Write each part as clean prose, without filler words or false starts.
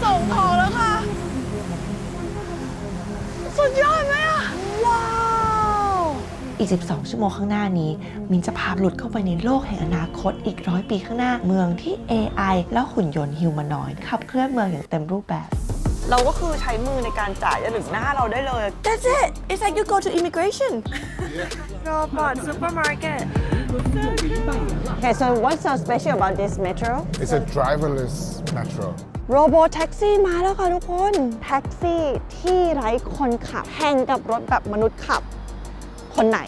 ส่งของแล้วค่ะสุดยอดไหมอะว้าวอีก12 ชั่วโมงข้างหน้านี้มินจะพาหลุดเข้าไปในโลกแห่งอนาคตอีก100 ปีข้างหน้าเมืองที่ AI และหุ่นยนต์ฮิวแมนอยด์ขับเคลื่อนเมืองอย่างเต็มรูปแบบเราก็คือใช้มือในการจ่ายจะถึงหน้าเราได้เลย That's it It's like you go to immigration Robot supermarket Okay, so what's so special about this metro? It's a driverless metro. Robo taxi มาแล้วค่ะทุกคน แท็กซี่ที่ไร้คนขับแข่งกับรถแบบมนุษย์ขับ คนไหน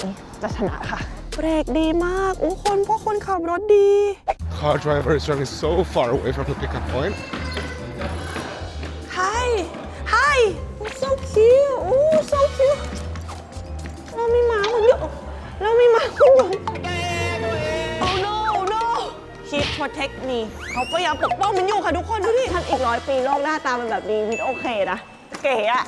จะชนะค่ะ เบรกดีมากโอ้คนเพราะคนขับรถดี Car driver is driving so far away from the pickup point. Hi Hi so cute โอ้ so cute เรามีหมาคนเดียวเรามีหมาคนเดียว Oh no no He protect me เขาพยายามปกป้องมันอยู่ค่ะทุกคนดูดิท่านอีก100 ปีโลกหน้าตาเป็นแบบนี้มินโอเคนะเก๋อะ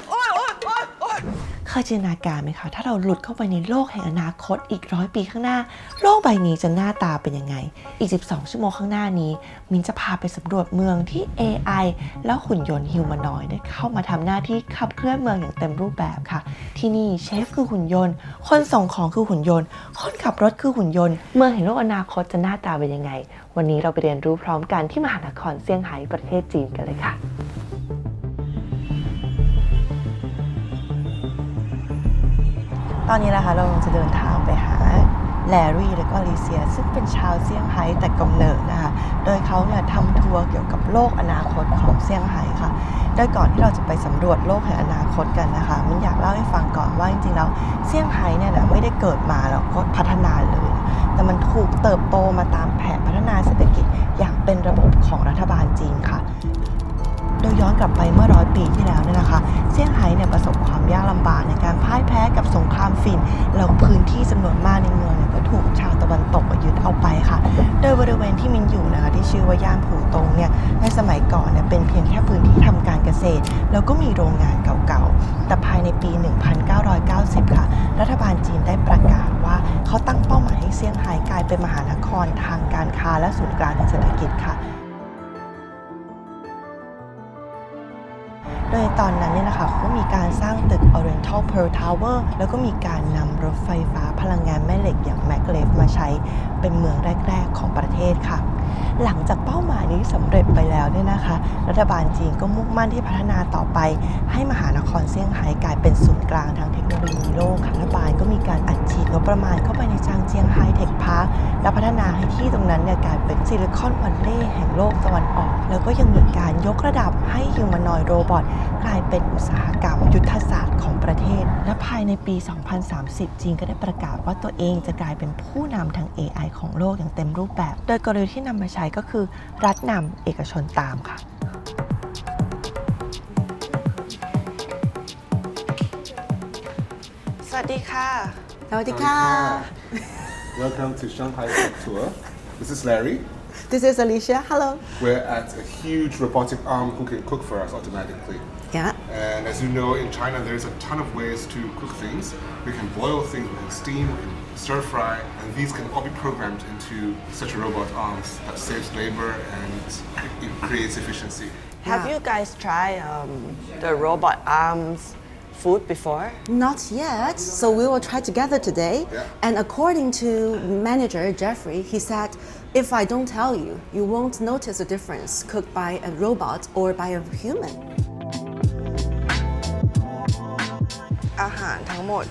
โอ๊ยโอ๊ยโอ๊ยโอ๊ยเคยจินตนาการไหมคะถ้าเราหลุดเข้าไปในโลกแห่งอนาคตอีก100 ปีข้างหน้าโลกใบนี้จะหน้าตาเป็นยังไงอีก12 ชั่วโมงข้างหน้านี้มินจะพาไปสำรวจเมืองที่ AI และหุ่นยนต์ฮิวแมนอยด์ได้เข้ามาทำหน้าที่ขับเคลื่อนเมืองอย่างเต็มรูปแบบค่ะที่นี่เชฟคือหุ่นยนต์คนส่งของคือหุ่นยนต์คนขับรถคือหุ่นยนต์เมืองแห่งโลกอนาคตจะหน้าตาเป็นยังไงวันนี้เราไปเรียนรู้พร้อมกันที่มหานครเซี่ยงไฮ้ประเทศจีนกันเลยค่ะตอนนี้นะคะเราจะเดินทางไปหาแลรี่และก็อลิเซียซึ่งเป็นชาวเซี่ยงไฮ้แต่กำเนิดนะคะโดยเขาเนี่ยทำทัวร์เกี่ยวกับโลกอนาคตของเซี่ยงไฮ้ค่ะโดยก่อนที่เราจะไปสำรวจโลกแห่งอนาคตกันนะคะมินอยากเล่าให้ฟังก่อนว่าจริงๆแล้วเซี่ยงไฮ้เนี่ยนะไม่ได้เกิดมาแล้วก็พัฒนาเลยแต่มันถูกเติบโตมาตามแผนพัฒนาเศรษฐกิจอย่างเป็นระบบของรัฐบาลจีนค่ะโดยย้อนกลับไปเมื่อ100 ปีที่แล้วเนี่ยนะคะเซี่ยงไฮ้เนี่ยประสบความยากลำบากในการพ่ายแพ้กับสงครามฝิ่นแล้วพื้นที่จำนวนมากในเมืองเนี่ยก็ถูกชาวตะวันตกยึดเอาไปค่ะโดยบริเวณที่มินอยู่นะคะที่ชื่อว่าย่านผู่ตงเนี่ยในสมัยก่อนเนี่ยเป็นเพียงแค่พื้นที่ทำการเกษตรแล้วก็มีโรงงานเก่าๆแต่ภายในปี 1990 ค่ะรัฐบาลจีนได้ประกาศว่าเขาตั้งเป้าหมายให้เซี่ยงไฮ้กลายเป็นมหานครทางการค้าและศูนย์กลางทางเศรษฐกิจค่ะโดยตอนนั้นเนี่ยนะคะเขามีการสร้างตึก Oriental Pearl Tower แล้วก็มีการนำรถไฟฟ้าพลังงานแม่เหล็กอย่างแมกเลฟมาใช้เป็นเมืองแรกๆของประเทศค่ะหลังจากเป้าหมายนี้สำเร็จไปแล้วเนี่ยนะคะรัฐบาลจีนก็มุ่งมั่นที่พัฒนาต่อไปให้มหานครเซี่ยงไฮ้กลายเป็นศูนย์กลางทางเทคโนโลยีโลกรัฐบาลก็มีการอัดฉีดงบประมาณเข้าไปในจางเจียงไฮ้เทคพาร์คและพัฒนาให้ที่ตรงนั้นเนี่ยกลายเป็นซิลิคอนวัลเลย์แห่งโลกตะวันออกแล้วก็ยังมีการยกระดับให้ฮิวแมนอยด์โรบอทกลายเป็นอุตสาหกรรมยุทธศาสตร์ของประเทศและภายในปี 2030 จีนก็ได้ประกาศว่าตัวเองจะกลายเป็นผู้นำทาง AI ของโลกอย่างเต็มรูปแบบโดยกลยุทธ์ที่นำมาใช้ก็คือรัฐนำเอกชนตามค่ะสวัสดีค่ะสวัสดีค่ะ Welcome to Shanghai Tech Tour. This is Larry. This is Alicia hello We're at a huge robotic arm who can cook for us automatically. yeah And as you know, in China, there's a ton of ways to cook things. We can boil things, we can steam, we can stir fry, and these can all be programmed into such a robot arms that saves labor and it creates efficiency. Have you guys tried the robot arms food before? Not yet, so we will try together today. Yeah. And according to manager Jeffrey, he said, if I don't tell you, you won't notice a difference cooked by a robot or by a human. อาหารทั้งหมด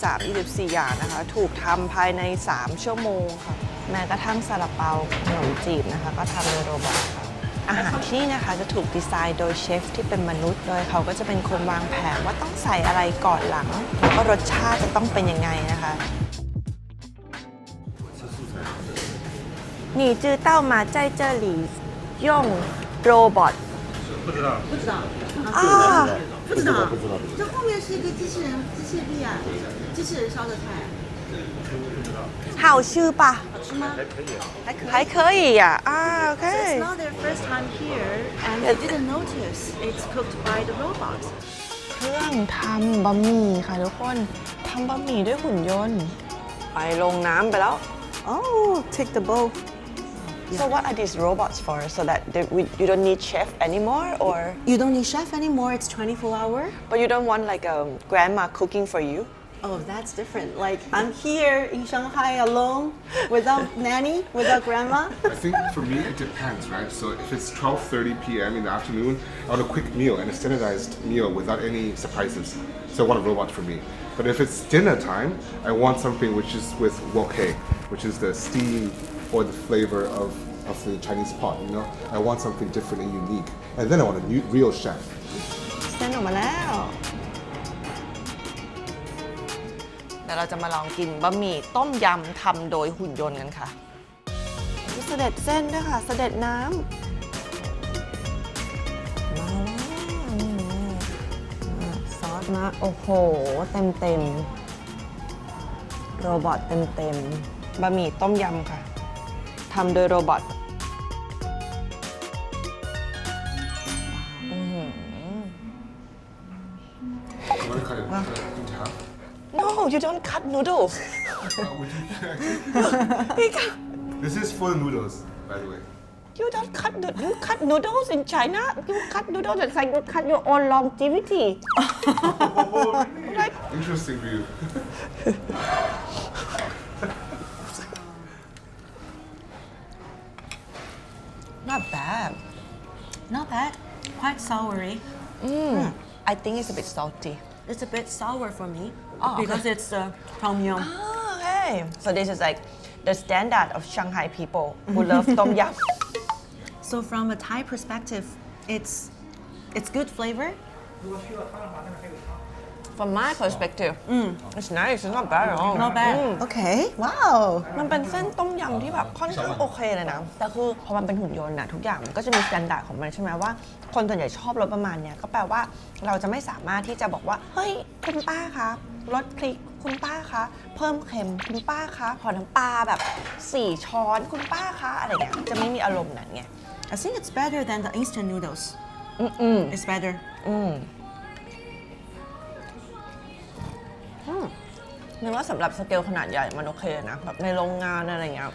24 อย่างนะคะถูกทำภายใน 3 ชั่วโมงค่ะแม้กระทั่งซาลาเปาขนมจีบนะคะก็ทำโดยโรบอทค่ะอาหารที่นี่นะคะจะถูกดีไซน์โดยเชฟที่เป็นมนุษย์โดยเขาก็จะเป็นคนวางแผนว่าต้องใส่อะไรก่อนหลังแล้วก็รสชาติจะต้องเป็นยังไงนะคะ你知道吗在这里用 robot 不知道啊不知道这后面是一个机器人机械臂啊机器人烧的菜好吃吧好吃吗还可以呀啊 OK It's not their first time here and they didn't notice it's cooked by the robot เครื่องทำบะหมี่ค่ะทุกคนทำบะหมี่ด้วยหุ่นยนต์ไปลงน้ำไปแล้ว oh take the boat So what are these robots for? So that you don't need chef anymore, or You don't need chef anymore. It's 24-hour. but you don't want like a grandma cooking for you? Oh, that's different. Like I'm here in Shanghai alone, without nanny, without grandma. I think for me it depends, right? So if it's 12:30 p.m. in the afternoon, I want a quick meal and a standardized meal without any surprises. So I want a robot for me. But if it's dinner time, I want something which is with wok hei, which is the steam or the flavor of the Chinese pot. You know, I want something different and unique. And then I want a real chef. เส้นออกมาแล้วเดี๋ยวเราจะมาลองกินบะหมี่ต้มยำทำโดยหุ่นยนต์กันค่ะมีเสด็จเส้นด้วยค่ะ เสด็จน้ำมาแล้วซอสมาโอ้โห เต็มโรบอทเต็มบะหมี่ต้มยำค่ะทำโดยโรบอท You want to cut it into half? No you don't cut noodles This is for the noodles, by the way. You don't cut noodles in China. You cut noodles it's like you cut your own longevity. Like Interesting view. not bad. Not bad. Quite soury. I think it's a bit salty. It's a bit sour for me Oh, okay. because it's tom yum. Oh, okay. So this is like the standard of Shanghai people who love tom yum. So from a Thai perspective, it's good flavor. From my perspective, it's nice. It's not bad at all. Not bad. Okay. Wow. มันเป็นเส้นต้มยำที่แบบค่อนข้างโอเคเลยนะ แต่คือพอมันเป็นหุ่นยนต์นะทุกอย่างมันก็จะมีมาตรฐานของมันใช่ไหมว่า คนส่วนใหญ่ชอบรสประมาณเนี้ยก็แปลว่าเราจะไม่สามารถที่จะบอกว่าเฮ้ยคุณป้าคะรสพริกคุณป้าคะเพิ่มเค็มคุณป้าคะขอน้ำปลาแบบ4 ช้อนคุณป้าคะอะไรเงี้ยจะไม่มีอารมณ์นั้นไง I think it's better than the instant noodles. It's better. นึกว่าสำหรับสเกลขนาดใหญ่มันโอเคนะแบบในโรงงานอะไรเงี้ย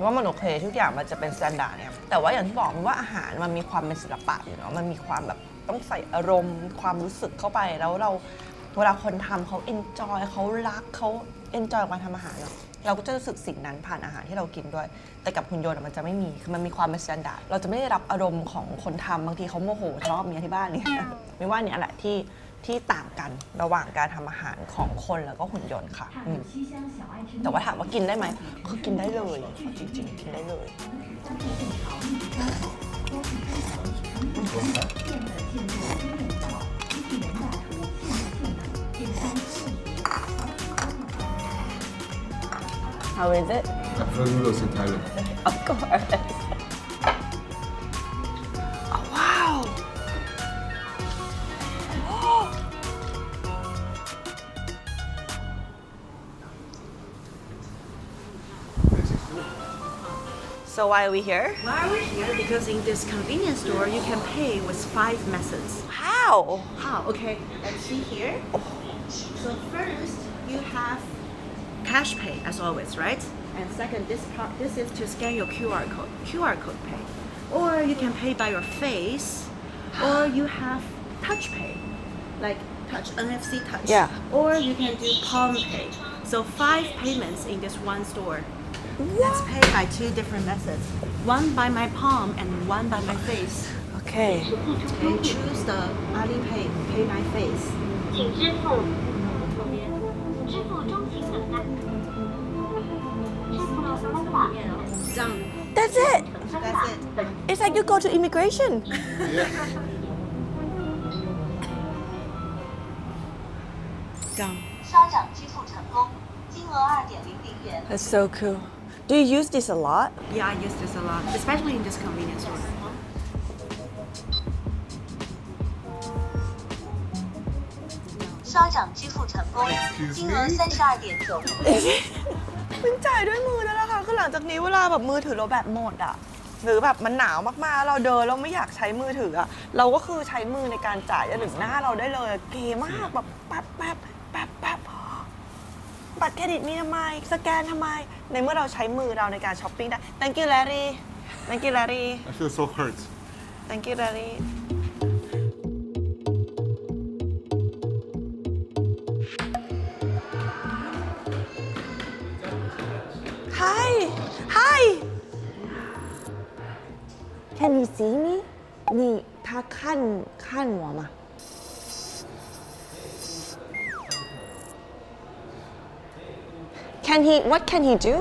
ว่ามันโอเคทุกอย่างมันจะเป็นสแตนดาร์ดเนี่ยแต่ว่าอย่างที่บอกว่าอาหารมันมีความเป็นศิลปะอยู่เนาะมันมีความแบบต้องใส่อารมณ์ความรู้สึกเข้าไปแล้วเราเวลาคนทำเขาเอนจอยเขารักเขาเอนจอยกับการทำอาหารเนาะเราก็จะรู้สึกสิ่งนั้นผ่านอาหารที่เรากินด้วยแต่กับหุ่นยนต์มันจะไม่มีคือมันมีความเป็นสแตนดาร์ดเราจะไม่ได้รับอารมณ์ของคนทำบางทีเขาโมโหทะเลาะกับเมียที่บ้านเนี่ยไม่ว่าเนี่ยแหละที่ต่างกันระหว่างการทำอาหารของคนแล้วก็หุ่นยนต์ค่ะแต่ว่าถามว่ากินได้ไหมคือกินได้เลยจริงๆกินได้เลย How is it? I prefer noodles in Thailand. Of course. Oh, wow. So why are we here? Why are we here? Because in this convenience store, you can pay with 5 methods. How? How? Okay, let's see here. So first, you have cash pay as always, right? And second, this is to scan your QR code pay. Or you can pay by your face, or you have touch pay, like touch NFC touch. Yeah. Or you can do palm pay. So 5 payments in this one store. Let's pay by 2 different methods. One by my palm and one by my face. Okay. Okay, choose the Alipay, pay by face. 请支付左边，支付中请等待。支付方法 Done. That's it. That's it. It's like you go to immigration. Done. 稍长支付成功，金额2.00元。 That's so cool. Do you use this a lot? Yeah, I use this a lot, especially in this convenience store. 稍长支付成功，金额32.9。 มันจ่ายด้วยมือแล้วล่ะค่ะคือหลังจากนี้เวลาแบบมือถือเราแบบหมดอ่ะหรือแบบมันหนาวมากๆเราเดินเราไม่อยากใช้มือถืออ่ะเราก็คือใช้มือในการจ่ายจะถึงหน้าเราได้เลยเก๋มากแบบแป๊บบัตรเครดิตมีทำไมสแกนทำไมในเมื่อเราใช้มือเราในการช้อปปิ้งได้ Thank you Larry Thank you Larry I feel so hurt. Thank you Larry Hi Hi Can you see me นี่ถ้าขั้นหัวมา What can he do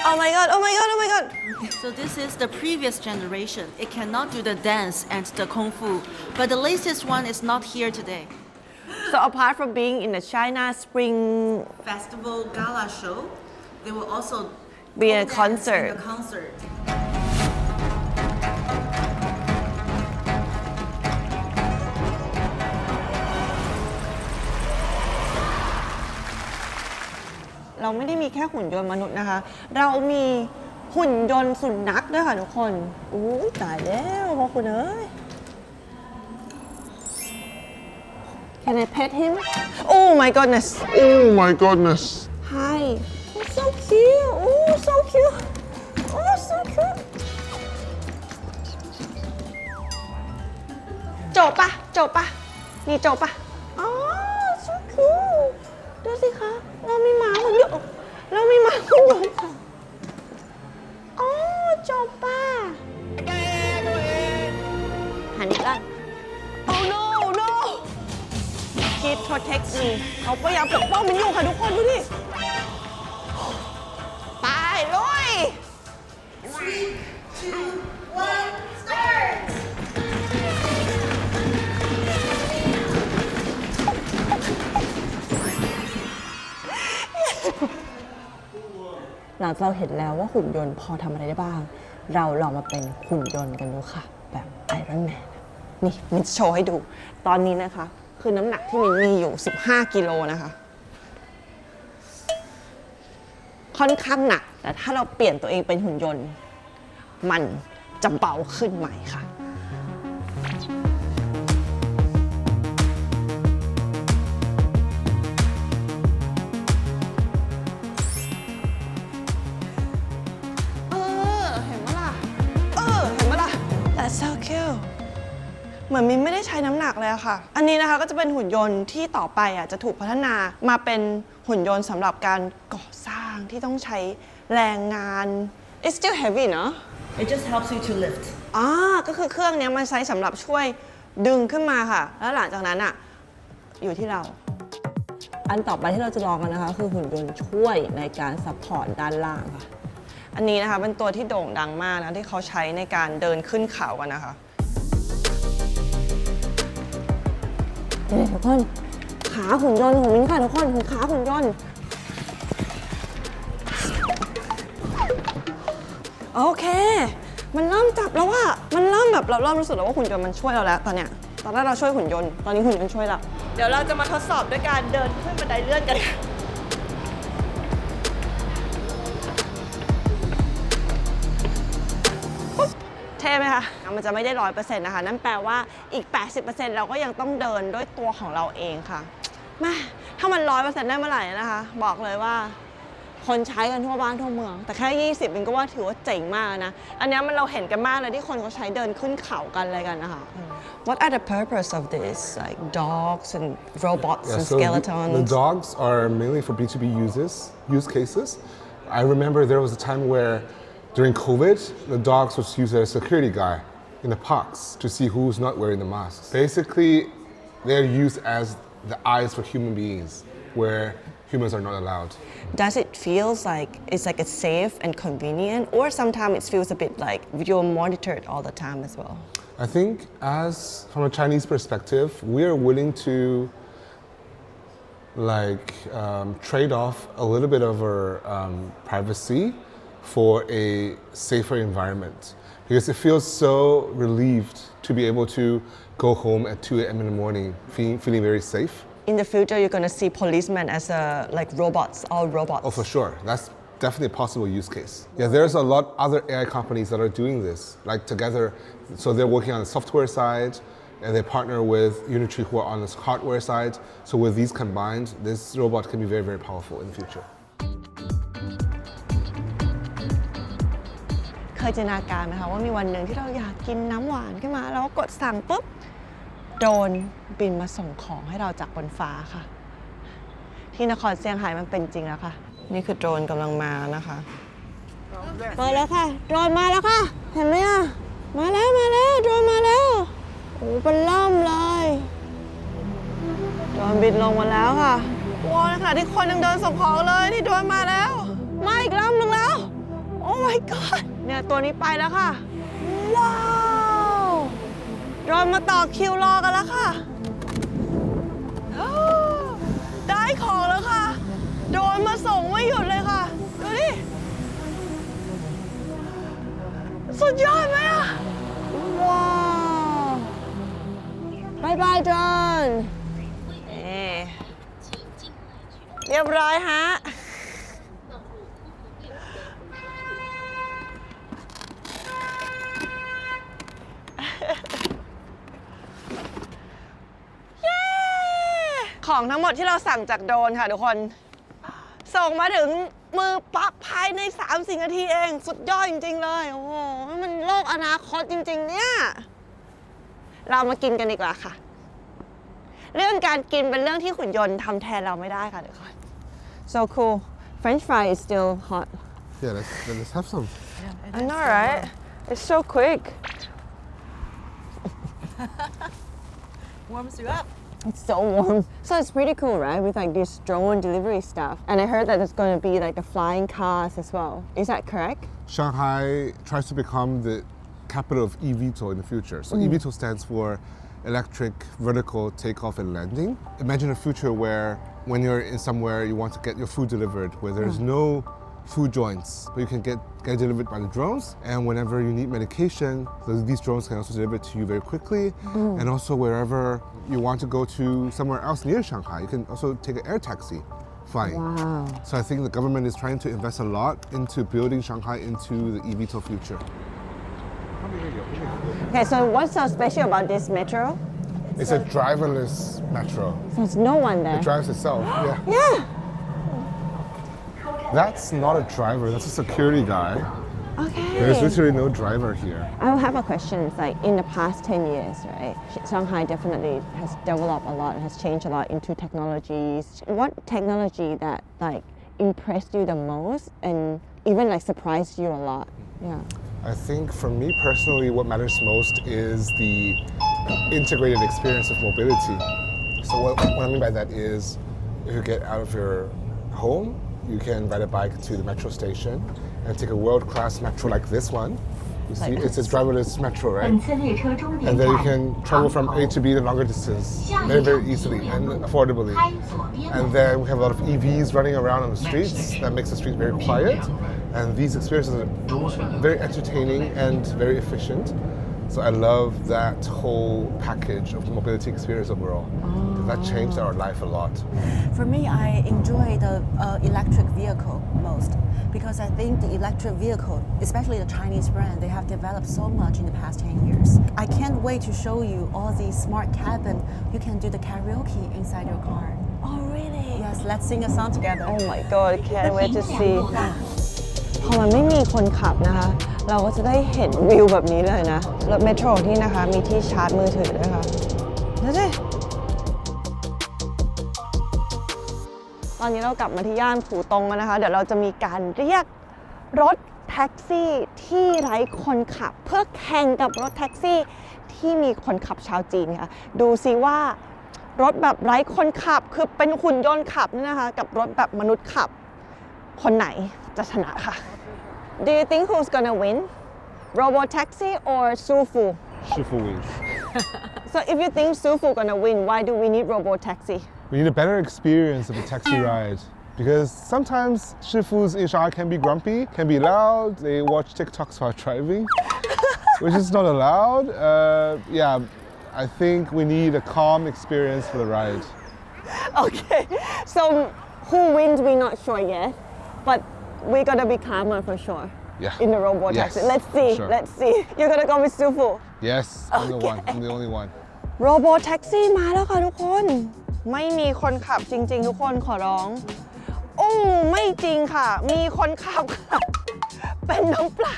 Oh my god Oh my god Oh my god So this is the previous generation. It cannot do the dance and the kung fu, but the latest one is not here today. So apart from being in the China Spring Festival gala show, they will also Be a dance concert. in the concert. เราไม่ได้มีแค่หุ่นยนต์มนุษย์นะคะ เรามีหุ่นยนต์สุนัขด้วยค่ะทุกคนอู้ตายแล้วพ่อคุณเอ้ย Can I pet him Oh my goodness Oh my goodness. Hi Oh so cute Oh so cute Oh so cute จบปะนี่จบปะอ๋อ so cute ดูสิคะ เรามีหมาหุ่นยนต์เรามีหมาหุ่นยนต์ค่ะอ๋อจบปะหันอีกแล้ว Oh no no He protects me เขาพยายามปกป้องมันอยู่ค่ะทุกคนดูดิ ไปลุย หลังจากเราเห็นแล้วว่าหุ่นยนต์พอทำอะไรได้บ้าง เราลองมาเป็นหุ่นยนต์กันดูค่ะ แบบไอรอนแมนนี่มินจะโชว์ให้ดู ตอนนี้นะคะ คือน้ำหนักที่มินมีอยู่ 15 กิโลนะคะ ค่อนข้างหนัก แต่ถ้าเราเปลี่ยนตัวเองเป็นหุ่นยนต์ มันจะเบาขึ้นใหม่ค่ะ เห็นไหมล่ะ That's so cute เหมือนมินไม่ได้ใช้น้ำหนักเลยอะค่ะ อันนี้นะคะก็จะเป็นหุ่นยนต์ที่ต่อไปอ่ะจะถูกพัฒนามาเป็นหุ่นยนต์สำหรับการก่อสร้างที่ต้องใช้แรงงาน It's still heavy เนอะ It just helps you to lift. ก็คือเครื่องเนี้ยมันใช้สำหรับช่วยดึงขึ้นมาค่ะ แล้วหลังจากนั้นอ่ะอยู่ที่เรา อันต่อไปที่เราจะลองกันนะคะ คือหุ่นยนต์ช่วยในการซัพพอร์ตด้านล่างค่ะ อันนี้นะคะเป็นตัวที่โด่งดังมากนะที่เขาใช้ในการเดินขึ้นเขากันนะคะ นี่ทุกคนขาหุ่นยนต์ของมิ้นค่ะทุกคนคือขาหุ่นยนต์โอเค มันเริ่มจับแล้วว่ามันเริ่มแบบเราเริ่มรู้สึกแล้วว่าหุ่นยนต์มันช่วยเราแล้วตอนเนี้ยตอนแรกเราช่วยหุ่นยนต์ตอนนี้หุ่นยนต์ช่วยเราเดี๋ยวเราจะมาทดสอบด้วยการเดินขึ้นบันไดเลื่อนกันค่ะเท่ไหมคะมันจะไม่ได้ 100% นะคะนั่นแปลว่าอีก 80% เราก็ยังต้องเดินด้วยตัวของเราเองค่ะแม่ถ้ามัน 100% ได้เมื่อไหร่นะคะ บอกเลยว่าคนใช้กันทั่วบ้านทั่วเมือง แต่แค่20มันก็ว่าถือว่าเจ๋งมากนะ อันนี้มันเราเห็นกันมากเลยที่คนเขาใช้เดินขึ้นเขากันอะไรกันนะคะ What are the purpose of this like dogs and robots and So skeletons the dogs are mainly for B2B use cases. I remember there was a time where during COVID, the dogs was used as a security guard in the parks to see who's not wearing the mask. Basically, they're used as the eyes for human beings, where humans are not allowed. Does it feels like it's like it's safe and convenient or sometimes it feels a bit like you're monitored all the time as well? I think as from a Chinese perspective, we are willing to trade off a little bit of our privacy for a safer environment because it feels so relieved to be able to go home at 2 a.m. in the morning feeling very safe. In the future, you're gonna see policemen as like robots, all robots. Oh, for sure. That's definitely a possible use case. Yeah, there's a lot other AI companies that are doing this, like together. So they're working on the software side, and they partner with Unitree who are on the hardware side. So with these combined, this robot can be very, very powerful in the future. เคยจินตนาการไหมคะว่ามีวันหนึ่งที่เราอยากกินน้ำหวานขึ้นมาแล้วกดสั่งปุ๊บโดรนบินมาส่งของให้เราจากบนฟ้าค่ะ ที่นครเซี่ยงไฮ้มันเป็นจริงแล้วค่ะ นี่คือโดรนกำลังมานะคะมาแล้วค่ะโดรนมาแล้วค่ะเห็นไหมอ่ะมาแล้วโดรนมาแล้วโอ้เป็นล่ำเลยโดรนบินลงมาแล้วค่ะว้าวในขณะที่คนยังเดินส่งของเลยนี่โดรนมาแล้วมาอีกลำหนึ่งแล้วโอ้ my god เนี่ยตัวนี้ไปแล้วค่ะว้าวโดรนมาต่อคิวรอกันแล้วค่ะได้ของแล้วค่ะโดรนมาส่งไม่หยุดเลยค่ะดูดิสุดยอดไหมอ่ะว้าวบายบายโดรนเรียบร้อยฮะของทั้งหมดที่เราสั่งจากโดรนค่ะทุกคนส่งมาถึงมือปั๊บภายใน 3-4 นาทีเองสุดยอดจริงๆเลยโอ้โหมันโลกอนาคตจริงๆเนี่ยเรามากินกันดีกว่าค่ะเรื่องการกินเป็นเรื่องที่หุ่นยนต์ทำแทนเราไม่ได้ค่ะทุกคน so cool French fry is still hot Yeah, let's have some. I know right it's so quick warms you up It's so warm. So it's pretty cool, right? With like this drone delivery stuff. And I heard that it's going to be like the flying cars as well. Is that correct? Shanghai tries to become the capital of eVTOL in the future. So eVTOL stands for electric vertical takeoff and landing. Imagine a future where when you're in somewhere you want to get your food delivered, where there's no food joints, but you can get delivered by the drones. And whenever you need medication, these drones can also deliver it to you very quickly. And also wherever you want to go to somewhere else near Shanghai, you can also take an air taxi flying. Wow. So I think the government is trying to invest a lot into building Shanghai into the eVTOL future. Okay, so what's so special about this metro? It's a driverless metro. So there's no one there. It drives itself, yeah. Yeah. That's not a driver, that's a security guy. Okay. There's literally no driver here. I have a question. It's like in the past 10 years, right? Shanghai definitely has developed a lot, has changed a lot into technologies. What technology that like impressed you the most and even like surprised you a lot? Yeah. I think for me personally, what matters most is the integrated experience of mobility. So what I mean by that is, if you get out of your home, you can ride a bike to the metro station and take a world-class metro like this one. You see, it's a driverless metro, right? And then you can travel from A to B the longer distance very, very easily and affordably. And then we have a lot of EVs running around on the streets that makes the streets very quiet. And these experiences are very entertaining and very efficient. So I love that whole package of the mobility experience overall. That changed our life a lot. For me, I enjoy the electric vehicle most because I think the electric vehicle, especially the Chinese brand, they have developed so much in the past 10 years. I can't wait to show you all these smart cabin. You can do the karaoke inside your car. Oh, really? Yes, let's sing a song together. Oh my god, can't wait to see. พอมันไม่มีคนขับนะคะ เราก็จะได้เห็นวิวแบบนี้เลยนะรถเมโทรที่นะคะมีที่ชาร์จมือถือด้วยค่ะดูสิตอนนี้เรากลับมาที่ย่านผู่ตงแล้วนะคะ เดี๋ยวเราจะมีการเรียกรถแท็กซี่ที่ไร้คนขับ เพื่อแข่งกับรถแท็กซี่ที่มีคนขับชาวจีนค่ะดูซิว่ารถแบบไร้คนขับคือเป็นหุ่นยนต์ขับนี่นะคะกับรถแบบมนุษย์ขับคนไหนจะชนะค่ะ Do you think who's gonna win? Robo taxi or Sufu? Shifu wins. So if you think Sufu gonna win, why do we need robo taxi? We need a better experience of a taxi ride. Because sometimes Shifus in Shanghai can be grumpy, can be loud, they watch TikToks while driving, which is not allowed. Yeah, I think we need a calm experience for the ride. Okay, so who wins we're not sure yet, but we're gonna be calmer for sure. Yeah. In the robo taxi. Yes, Let's see, sure. let's see. You're gonna go with Sufu. Yes, I'm the one, I'm the only one. โรโบแท็กซี่มาแล้วค่ะทุกคน ไม่มีคนขับจริงๆทุกคนขอร้อง โอ้ไม่จริงค่ะ มีคนขับค่ะ เป็นน้องปลา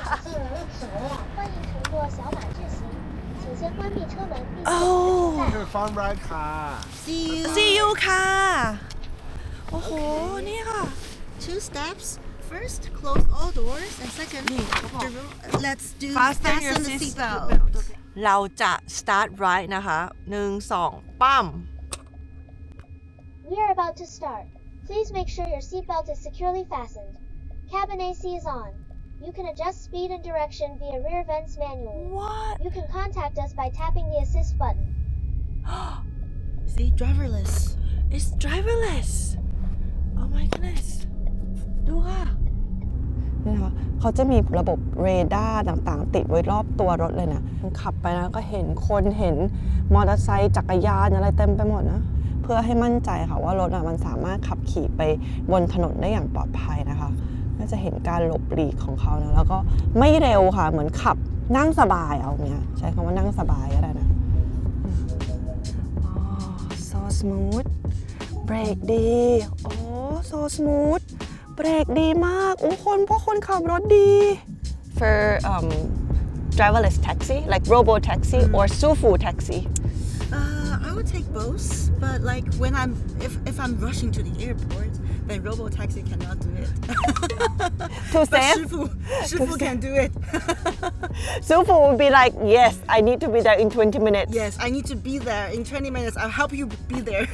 欢迎乘坐小马智行，请先关闭车门并 โอ้ 且 Fun ride car. see you ค่ะ โอ้โห นี่ค่ะ Two steps. First, close all doors, and second, let's do Fasten fasten your the seat seatbelt. belt. เราจะ start right นะคะ1 2 ปั้ม We are about to start. Please make sure your seatbelt is securely fastened. Cabin AC is on. You can adjust speed and direction via rear vents manually. what You can contact us by tapping the assist button. See, driverless. it's driverless oh my goodness ดูค่ะนี่นะคะเขาจะมีระบบเรดาร์ต่างๆ ติดไว้รอบตัวรถเลยนะมันขับไปนะก็เห็นคนเห็นมอเตอร์ไซค์จักรยานอะไรเต็มไปหมดนะ เพื่อให้มั่นใจค่ะว่ารถมันสามารถขับขี่ไปบนถนนได้อย่างปลอดภัยนะคะก็จะเห็นการหลบหลีกของเขานะแล้วก็ไม่เร็วค่ะเหมือนขับนั่งสบายเอาเนี้ยใช้คำว่านั่งสบายก็ได้นะอ๋อ so smooth เบรกดีโอ้ so smooth เบรกดีมากโอ้คนพวกคนขับรถดี for driverless taxi like robo taxi or sufu taxi I would take both, but like when if I'm rushing to the airport, then robo taxi cannot do it. too But safe Shifu can do it. sufu would be like yes I need to be there in 20 minutes Yes, I need to be there in 20 minutes. I'll help you be there.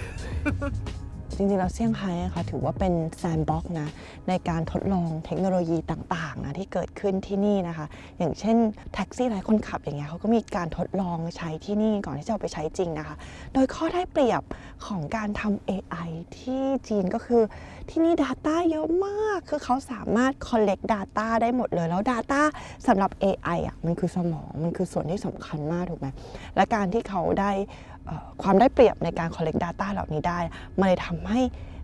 จริงๆแล้วเซี่ยงไฮ้ค่ะถือว่าเป็นแซนด์บ็อกซ์นะในการทดลองเทคโนโลยีต่างๆนะที่เกิดขึ้นที่นี่นะคะอย่างเช่นแท็กซี่ไร้คนขับอย่างเงี้ยเขาก็มีการทดลองใช้ที่นี่ก่อนที่จะเอาไปใช้จริงนะคะโดยข้อได้เปรียบของการทำ AI ที่จีนก็คือที่นี่ Data เยอะมากคือเขาสามารถ collect Data ได้หมดเลยแล้ว Data สำหรับ AI อ่ะมันคือสมองมันคือส่วนที่สำคัญมากถูกไหมและการที่เขาได้ความได้เปรียบในการ collect data เหล่านี้ได้มันเลยทำให้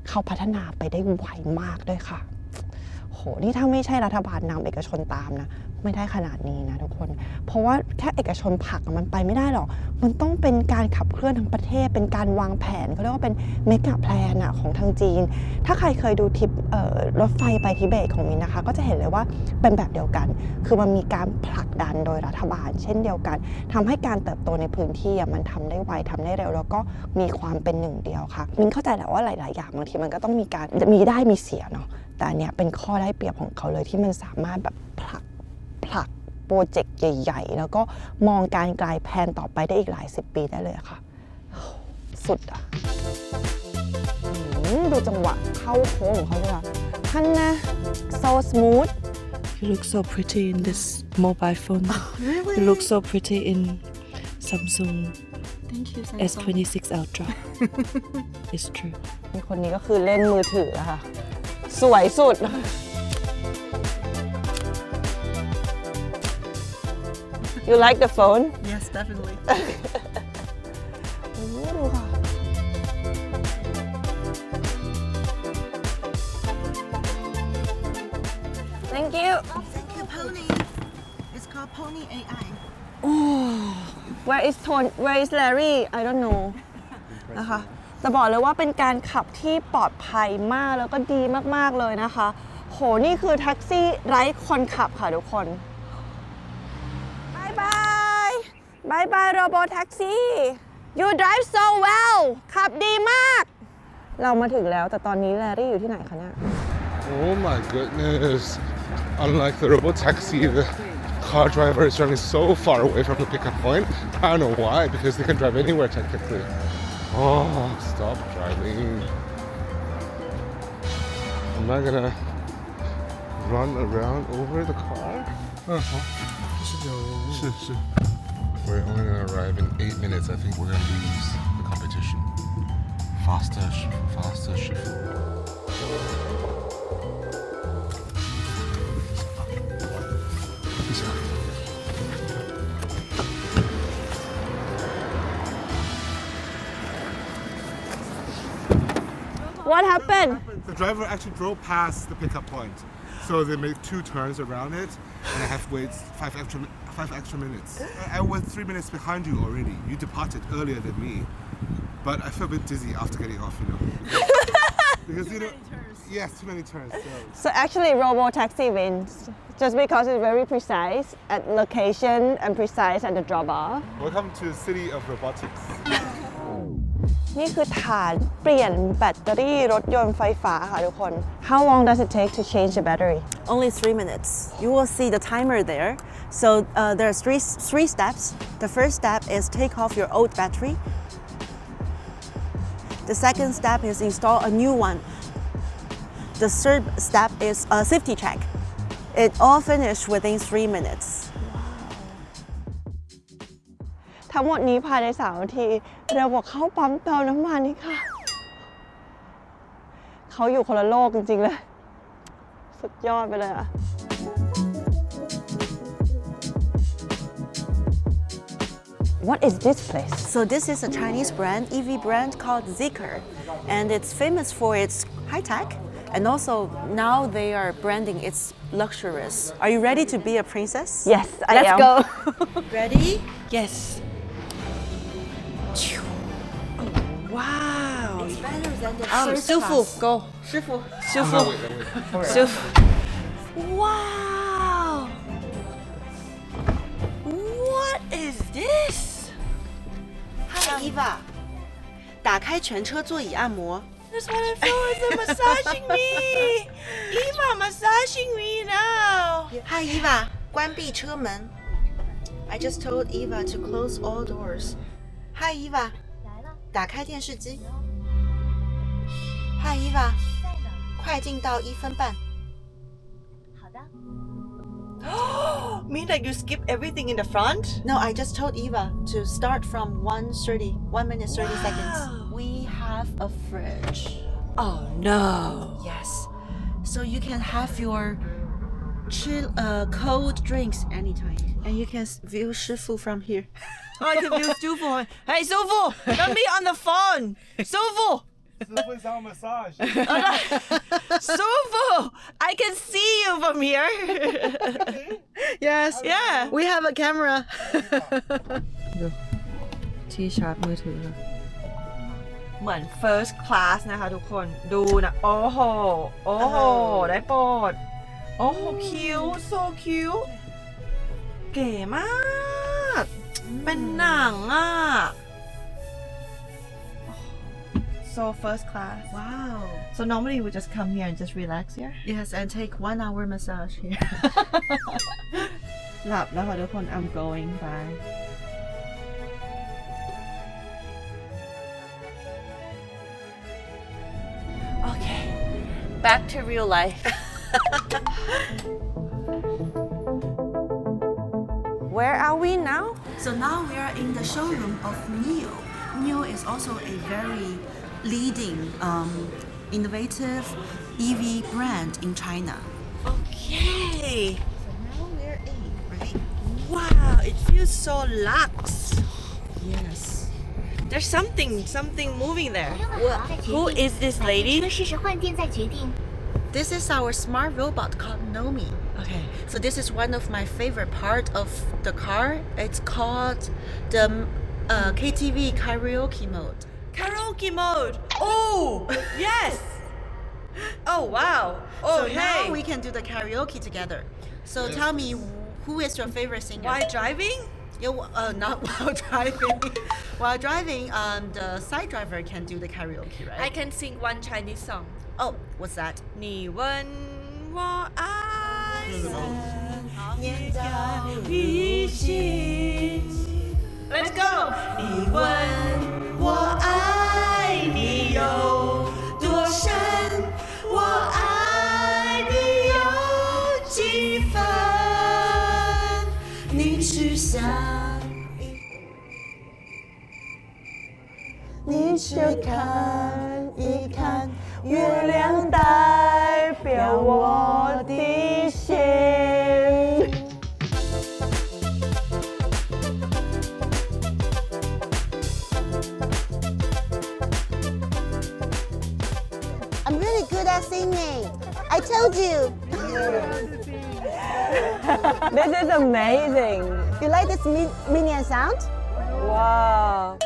เขาพัฒนาไปได้ไวมากด้วยค่ะโหนี่ถ้าไม่ใช่รัฐบาลนำเอกชนตามนะไม่ได้ขนาดนี้นะทุกคนเพราะว่าแค่เอกชนผลักมันไปไม่ได้หรอกมันต้องเป็นการขับเคลื่อนทั้งประเทศเป็นการวางแผนเขาเรียกว่าเป็นเมกะแพลนของทางจีนถ้าใครเคยดูทริปรถไฟไปทิเบตของมินนะคะก็จะเห็นเลยว่าเป็นแบบเดียวกันคือมันมีการผลักดันโดยรัฐบาลเช่นเดียวกันทำให้การเติบโตในพื้นที่มันทำได้ไวทำได้เร็วแล้วก็มีความเป็นหนึ่งเดียวค่ะมินเข้าใจแหละว่าหลายๆอย่างบางทีมันก็ต้องมีการมีได้มีเสียเนาะแต่อันเนี้ยเป็นข้อได้เปรียบของเขาเลยที่มันสามารถแบบผลักโปรเจกต์ใหญ่ๆแล้วก็มองการไกลแพลนต่อไปได้อีกหลายสิบปีได้เลยค่ะสุดอ่ะดูจังหวะเข้าโค้งของเขาด้วยท่านนะ so smooth You look so pretty in this mobile phone. Really? You look so pretty in Samsung Thank you, S26 Ultra. It's true. มีคนนี้ก็คือเล่นมือถืออะค่ะสวยสุดYou like the phone? Yes, definitely. โอ้ดูค่ะ Thank you. Thank you, Pony. It's called Pony AI. Where is Tone? Where is Larry? I don't know. นะคะแต่บอกเลยว่าเป็นการขับที่ปลอดภัยมากแล้วก็ดีมากๆเลยนะคะ โหนี่คือแท็กซี่ไร้คนขับค่ะทุกคนบายบายบายบายโรโบแท็กซี่ You drive so well ขับดีมาก เรามาถึงแล้วแต่ตอนนี้แลรี่อยู่ที่ไหนคะเนี่ย Oh my goodness. Unlike the robot taxi, the car driver is driving so far away from the pickup point. I don't know why, because they can drive anywhere technically. Oh, stop driving. I'm not gonna run around over the car. We're only gonna arrive in 8 minutes. I think we're gonna lose the competition. Faster, faster, Shifu. What happened? The driver actually drove past the pickup point. So they made 2 turns around it, and I have to wait 5 extra minutes. I was 3 minutes behind you already. You departed earlier than me. But I feel a bit dizzy after getting off, you know. Because you know, yes, too many turns. So actually, Robo Taxi wins just because it's very precise at location and precise at the drop off. Welcome to the city of robotics. นี่คือฐานเปลี่ยนแบตเตอรี่รถยนต์ไฟฟ้าค่ะทุกคน How long does it take to change the battery? Only 3 minutes. You will see the timer there. So there are three steps. The first step is take off your old battery. The second step is install a new one. The third step is a safety check. It all finished within 3 minutes. ทั้งหมดนี้ภายใน3 นาทีเร็วกว่าเข้าปั๊มเติมน้ำมันนี่ค่ะ เขาอยู่คนละโลกจริงๆเลย สุดยอดไปเลยอะ What is this place? So this is a Chinese brand, EV brand called Zeekr, and it's famous for its high tech, and also now they are branding its luxurious. Are you ready to be a princess? Yes, I Let's am. go. Ready? Yes. Wow. It's better than the first 师傅 class. go 师傅. Wait. 师傅 Wow. What is this? Hi Eva. 打开全车座椅按摩。 That's what I feel like they're massaging me. Eva massaging me now. Hi Eva. 关闭车门。I just told Eva to close all doors. Hi Eva. 打开电视机。Hi Eva. 快进到1分半。 Mean that you skip everything in the front? No, I just told Eva to start from 1 minute 30 seconds. We have a fridge. Oh no. Yes. So you can have your cold drinks anytime. And you can view 师傅 from here. I can view 师傅. Hey 师傅, don't be on the phone. 师傅. 师傅想 massage. 师傅, I can see you from here. Yes. Yeah. We have a camera. ที่ชาร์จมือถือ เหมือน first class นะคะทุกคน ดูนะ โอ้โห โอ้โห ได้โปรด โอ้โห คิ้ว so cute เก๋มาก เป็นหนังอ่ะ so first class Wow. so normally we just come here and just relax here Yes, and take 1 hour massage here. หลับแล้วค่ะทุกคน I'm going by Okay. Back to real life. Where are we now? So now we are in the showroom of NIO. NIO is also a very leading, innovative EV brand in China. Okay. Now we're in, right? Wow, it feels so luxe. Yes. There's something moving there. 用了好再决定 Who is this 买 lady? 车试试换电再决定。 This is our smart robot called Nomi. Okay. So this is one of my favorite part of the car. It's called the KTV karaoke mode. Karaoke mode. Oh, yes. Oh, wow. Oh, So hey. now we can do the karaoke together. So tell me, who is your favorite singer? Why driving? Yeah, not while driving. While driving, the side driver can do the karaoke, right? I can sing one Chinese song. Oh, what's that? 你问我爱年少于心。Let's go. 你问我爱你有多深，我爱你有几分？你去想，你去看一看，月亮代表我的心。I'm really good at singing. I told you. This is amazing. You like this minion sound? Wow.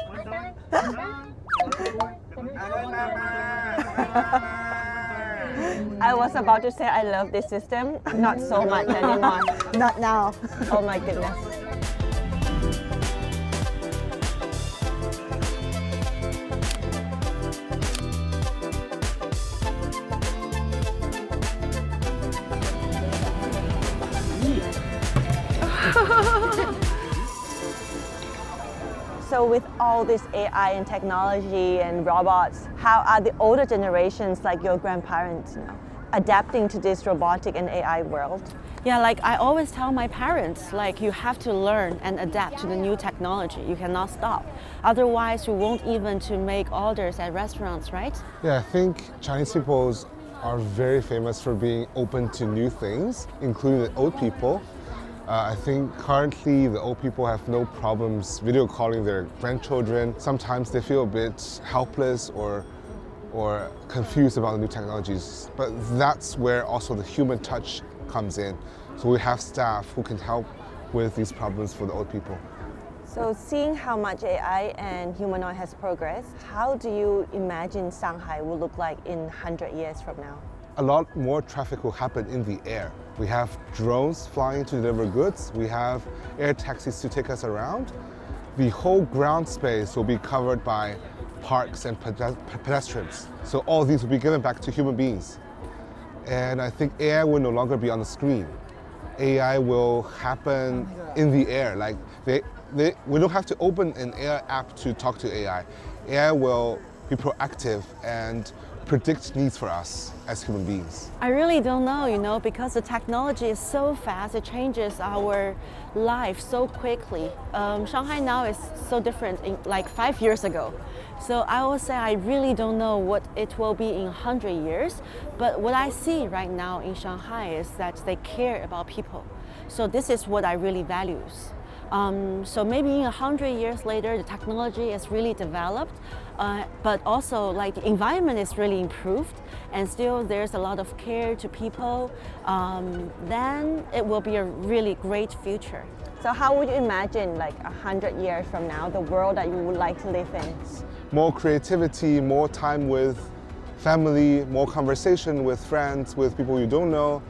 I was about to say I love this system, not so much anymore. Not now. Oh my goodness. So with all this AI and technology and robots, how are the older generations like your grandparents now adapting to this robotic and AI world? Yeah, like I always tell my parents, like you have to learn and adapt to the new technology. You cannot stop. Otherwise, you won't even to make orders at restaurants, right? Yeah, I think Chinese people are very famous for being open to new things, including the old people. I think currently the old people have no problems video calling their grandchildren. Sometimes they feel a bit helpless or confused about the new technologies. But that's where also the human touch comes in. So we have staff who can help with these problems for the old people. So seeing how much AI and humanoid has progressed, how do you imagine Shanghai will look like in 100 years from now? A lot more traffic will happen in the air. We have drones flying to deliver goods. We have air taxis to take us around. The whole ground space will be covered by parks and pedestrians. So all these will be given back to human beings. And I think AI will no longer be on the screen. AI will happen in the air. Like we don't have to open an AI app to talk to AI. AI will be proactive and predict needs for us as human beings. I really don't know, because the technology is so fast, it changes our life so quickly. Shanghai now is so different in like 5 years ago. So I will say I really don't know what it will be in 100 years, but what I see right now in Shanghai is that they care about people. So this is what I really value. So maybe in 100 years later, the technology is really developed, but also like the environment is really improved, and still there's a lot of care to people. Then it will be a really great future. So how would you imagine like 100 years from now, the world that you would like to live in? More creativity, more time with family, more conversation with friends, with people you don't know.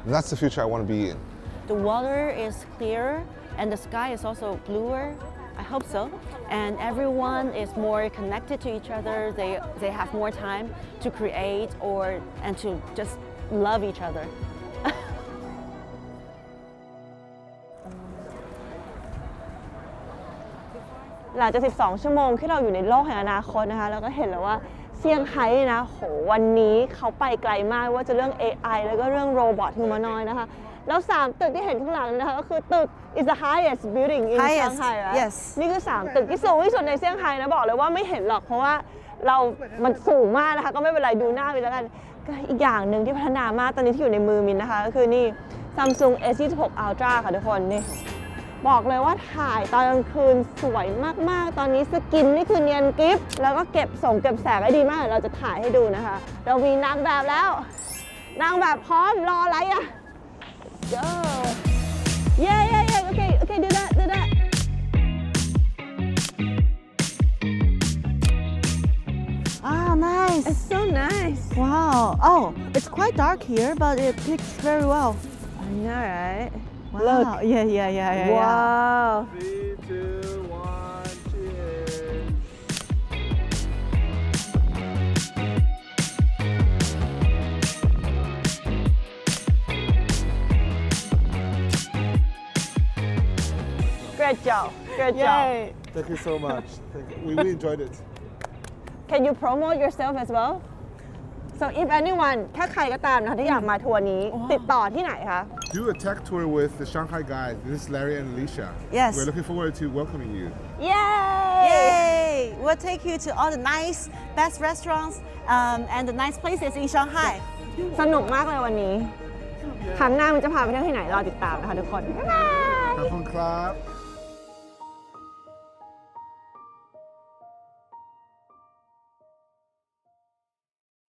That's the future I want to be in. The water is clearer and the sky is also bluer. I hope so. And everyone is more connected to each other. They have more time to create and to just love each other. หลังจาก 12 ชั่วโมงที่เราอยู่ในโลกแห่งอนาคตนะคะเราก็เห็นแล้วว่าเซี่ยงไฮ้นะโหวันนี้เขาไปไกลมากว่าจะเรื่อง AI แล้วก็เรื่องโรบอทฮิวแมนอยด์นะคะแล้ว3ตึกที่เห็นข้างหลังนะคะก็คือตึก is the highest building in Shanghai right? Yes. นี่คือ3ตึกที่สูงที่สุดในเซี่ยงไฮ้นะบอกเลยว่าไม่เห็นหรอกเพราะว่ามันสูงมากนะคะก็ไม่เป็นไรดูหน้าไปแล้วกันก็อีกอย่างหนึ่งที่พัฒนามากตอนนี้ที่อยู่ในมือมินนะคะก็คือนี่ Samsung S26 Ultra ค่ะทุกคนนี่บอกเลยว่าถ่ายตอนกลางคืนสวยมากๆตอนนี้สกินนี่คือเนียนกิฟแล้วก็เก็บแสงได้ดีมากเราจะถ่ายให้ดูนะคะเรามีนางแบบแล้วนางแบบพร้อมรออะไรอ่ะ Go yeah okay do that Ah, nice. It's so nice Wow. Oh, it's quite dark here, but it picks very well. I know right Wow. Look Yeah. Wow 3, 2, 1, cheers. Great job Yay. Thank you so much. We really enjoyed it. Can you promote yourself as well So if anyone ถ้าใครก็ตามนะคะที่อยากมาทัวร์นี้ติดต่อที่ไหนคะ Do a tech tour with the Shanghai guys. This is Larry and Alicia. Yes. We're looking forward to welcoming you. Yay Yay! We'll take you to all the nice, best restaurants and the nice places in Shanghai. สนุกมากเลยวันนี้ครั้งหน้ามันจะพาไปเที่ยวที่ไหนรอติดตามนะคะทุกคน บ๊ายบาย Have fun, club.